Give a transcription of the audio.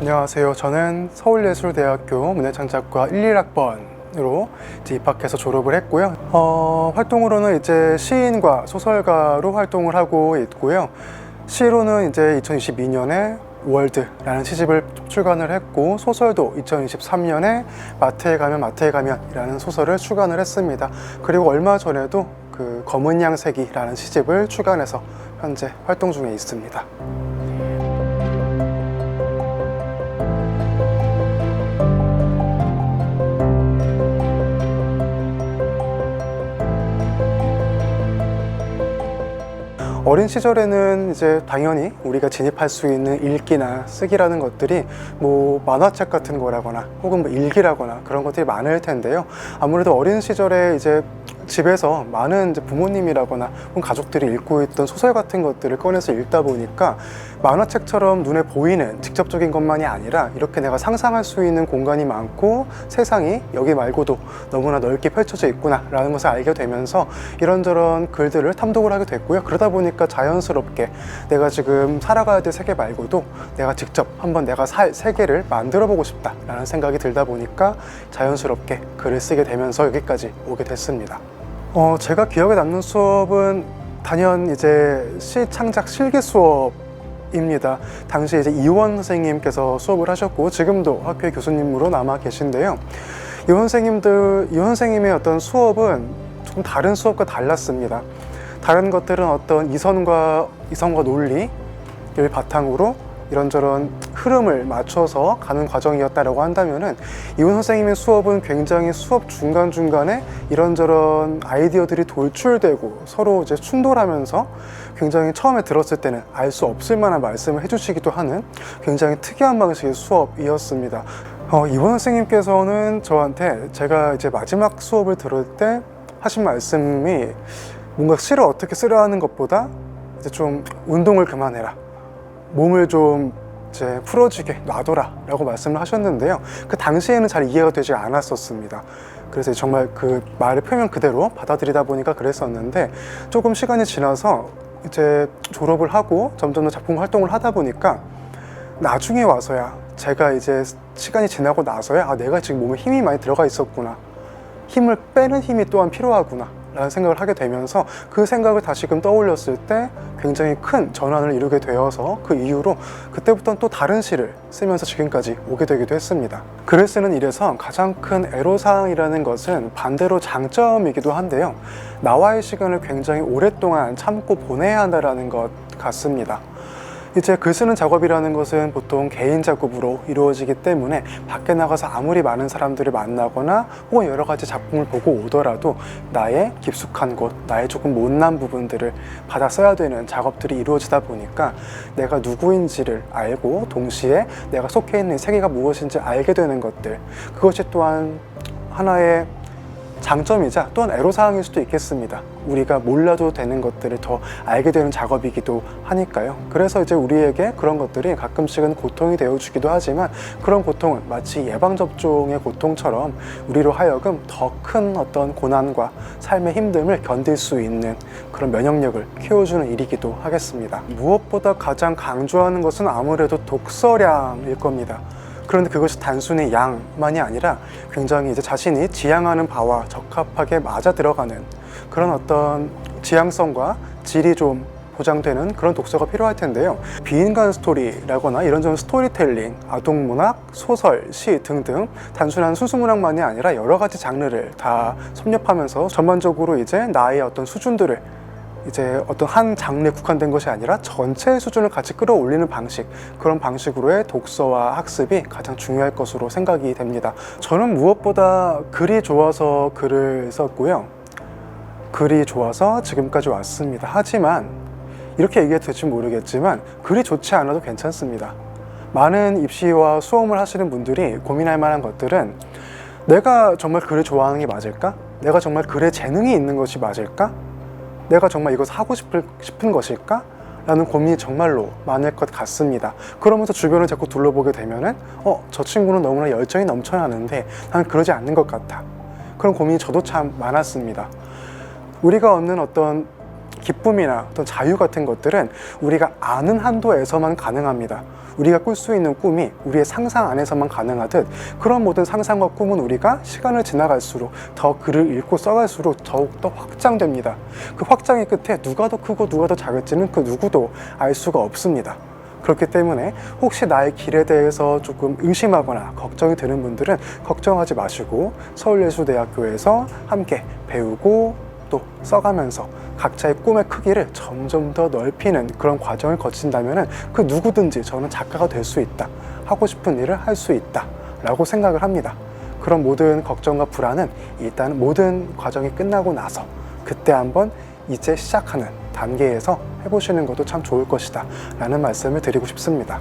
안녕하세요. 저는 서울예술대학교 문예창작과 11학번으로 입학해서 졸업을 했고요. 활동으로는 이제 시인과 소설가로 활동을 하고 있고요. 시로는 이제 2022년에 월드라는 시집을 출간을 했고, 소설도 2023년에 마트에 가면이라는 소설을 출간을 했습니다. 그리고 얼마 전에도 그 검은 양색이라는 시집을 출간해서 현재 활동 중에 있습니다. 어린 시절에는 이제 당연히 우리가 진입할 수 있는 읽기나 쓰기라는 것들이 뭐 만화책 같은 거라거나 혹은 뭐 일기라거나 그런 것들이 많을 텐데요. 아무래도 어린 시절에 이제 집에서 많은 이제 부모님이라거나 혹은 가족들이 읽고 있던 소설 같은 것들을 꺼내서 읽다 보니까 만화책처럼 눈에 보이는 직접적인 것만이 아니라 이렇게 내가 상상할 수 있는 공간이 많고 세상이 여기 말고도 너무나 넓게 펼쳐져 있구나 라는 것을 알게 되면서 이런저런 글들을 탐독을 하게 됐고요. 그러다 보니까 자연스럽게 내가 지금 살아가야 될 세계 말고도 내가 직접 한번 내가 살 세계를 만들어 보고 싶다 라는 생각이 들다 보니까 자연스럽게 글을 쓰게 되면서 여기까지 오게 됐습니다. 제가 기억에 남는 수업은 단연 이제 시 창작 실기 수업입니다. 당시 이제 이원 선생님께서 수업을 하셨고 지금도 학교의 교수님으로 남아 계신데요. 이원 선생님의 어떤 수업은 조금 다른 수업과 달랐습니다. 다른 것들은 어떤 이성과 논리를 바탕으로 이런저런 흐름을 맞춰서 가는 과정이었다라고 한다면은 이원 선생님의 수업은 굉장히 수업 중간중간에 이런저런 아이디어들이 돌출되고 서로 이제 충돌하면서 굉장히 처음에 들었을 때는 알 수 없을 만한 말씀을 해주시기도 하는 굉장히 특이한 방식의 수업이었습니다. 이원 선생님께서는 저한테 제가 이제 마지막 수업을 들을 때 하신 말씀이 뭔가 시를 어떻게 쓰려 하는 것보다 이제 좀 운동을 그만해라. 몸을 좀 이제 풀어지게 놔둬라 라고 말씀을 하셨는데요. 그 당시에는 잘 이해가 되지 않았었습니다. 그래서 정말 그 말의 표현 그대로 받아들이다 보니까 그랬었는데 조금 시간이 지나서 이제 졸업을 하고 점점 더 작품 활동을 하다 보니까 나중에 와서야 제가 이제 시간이 지나고 나서야 내가 지금 몸에 힘이 많이 들어가 있었구나. 힘을 빼는 힘이 또한 필요하구나 라는 생각을 하게 되면서 그 생각을 다시금 떠올렸을 때 굉장히 큰 전환을 이루게 되어서 그 이후로 그때부터는 또 다른 시를 쓰면서 지금까지 오게 되기도 했습니다. 글을 쓰는 일에서 가장 큰 애로사항이라는 것은 반대로 장점이기도 한데요. 나와의 시간을 굉장히 오랫동안 참고 보내야 한다는 것 같습니다. 이제 글 쓰는 작업이라는 것은 보통 개인 작업으로 이루어지기 때문에 밖에 나가서 아무리 많은 사람들을 만나거나 혹은 여러 가지 작품을 보고 오더라도 나의 깊숙한 곳, 나의 조금 못난 부분들을 받아 써야 되는 작업들이 이루어지다 보니까 내가 누구인지를 알고 동시에 내가 속해 있는 세계가 무엇인지 알게 되는 것들, 그것이 또한 하나의 장점이자 또한 애로사항일 수도 있겠습니다. 우리가 몰라도 되는 것들을 더 알게 되는 작업이기도 하니까요. 그래서 이제 우리에게 그런 것들이 가끔씩은 고통이 되어주기도 하지만 그런 고통은 마치 예방접종의 고통처럼 우리로 하여금 더 큰 어떤 고난과 삶의 힘듦을 견딜 수 있는 그런 면역력을 키워주는 일이기도 하겠습니다. 무엇보다 가장 강조하는 것은 아무래도 독서량일 겁니다. 그런데 그것이 단순히 양만이 아니라 굉장히 이제 자신이 지향하는 바와 적합하게 맞아 들어가는 그런 어떤 지향성과 질이 좀 보장되는 그런 독서가 필요할 텐데요. 비인간 스토리라거나 이런저런 스토리텔링, 아동문학, 소설, 시 등등 단순한 순수문학만이 아니라 여러 가지 장르를 다 섭렵하면서 전반적으로 이제 나의 어떤 수준들을 이제 어떤 한 장르에 국한된 것이 아니라 전체 수준을 같이 끌어올리는 방식, 그런 방식으로의 독서와 학습이 가장 중요할 것으로 생각이 됩니다. 저는 무엇보다 글이 좋아서 글을 썼고요. 글이 좋아서 지금까지 왔습니다. 하지만 이렇게 얘기해도 될지 모르겠지만 글이 좋지 않아도 괜찮습니다. 많은 입시와 수험을 하시는 분들이 고민할 만한 것들은 내가 정말 글을 좋아하는 게 맞을까? 내가 정말 글에 재능이 있는 것이 맞을까? 내가 정말 이것을 하고 싶은 것일까? 라는 고민이 정말로 많을 것 같습니다. 그러면서 주변을 자꾸 둘러보게 되면은 저 친구는 너무나 열정이 넘쳐나는데 나는 그러지 않는 것 같아. 그런 고민이 저도 참 많았습니다. 우리가 얻는 어떤 기쁨이나 어떤 자유 같은 것들은 우리가 아는 한도에서만 가능합니다. 우리가 꿀 수 있는 꿈이 우리의 상상 안에서만 가능하듯 그런 모든 상상과 꿈은 우리가 시간을 지나갈수록 더 글을 읽고 써갈수록 더욱더 확장됩니다. 그 확장의 끝에 누가 더 크고 누가 더 작을지는 그 누구도 알 수가 없습니다. 그렇기 때문에 혹시 나의 길에 대해서 조금 의심하거나 걱정이 드는 분들은 걱정하지 마시고 서울예술대학교에서 함께 배우고 또 써가면서 각자의 꿈의 크기를 점점 더 넓히는 그런 과정을 거친다면 그 누구든지 저는 작가가 될 수 있다, 하고 싶은 일을 할 수 있다 라고 생각을 합니다. 그런 모든 걱정과 불안은 일단 모든 과정이 끝나고 나서 그때 한번 이제 시작하는 단계에서 해보시는 것도 참 좋을 것이다 라는 말씀을 드리고 싶습니다.